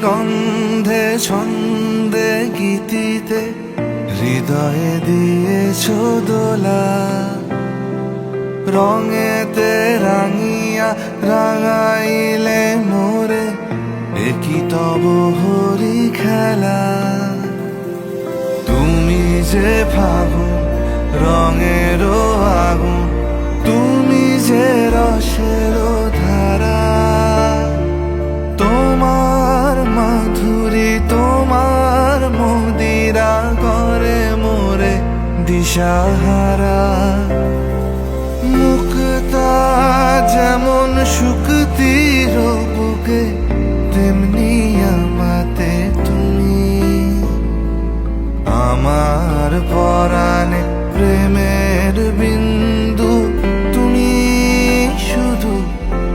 গন্ধে ছন্দে গীতিতে হৃদয়ে দিয়েছ দোলা, রঙেতে রাঙিয়া রাঙাইলে মোরে একই তব হরি খেলা। তুমি যে ফাগুন রঙেরও আগুন, তুমি যে রসেরও ধারা, তোমার মাধুরী তোমার মদিরা করে মোরে দিশাহারা। মুক্তা যেমন শুকতির বুকে, তেমনি আমাতে তুমি। আমার পরাণে প্রেমের বিন্দু তুমি, শুধু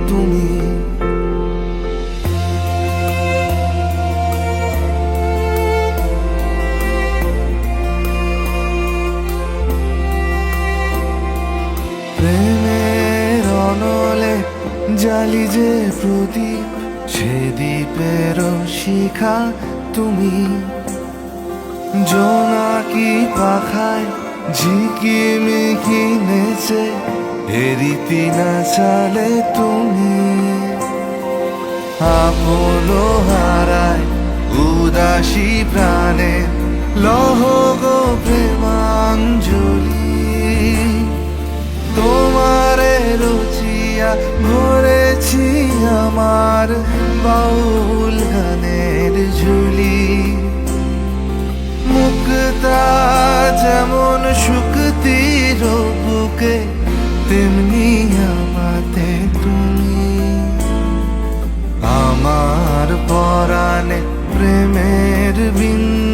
তুমি। প্রেমের অনলে জালি যে প্রদীপ, সে দ্বীপের শিখা তুমি। জোনাকি পাখায় ঝিকিমিকি নেচে এরিতি না চালে তুমি। আপন হারায় উদাসী প্রাণে লহ গো প্রেমাঞ্জলি। তোমারে রুচিয়া ভরেছি আমার বাউল গানের ঝুলি। মুক্তা যেমন শুকতির বুকে, তেমনি আমাতে তুমি। আমার পরাণে প্রেমের বিন্দু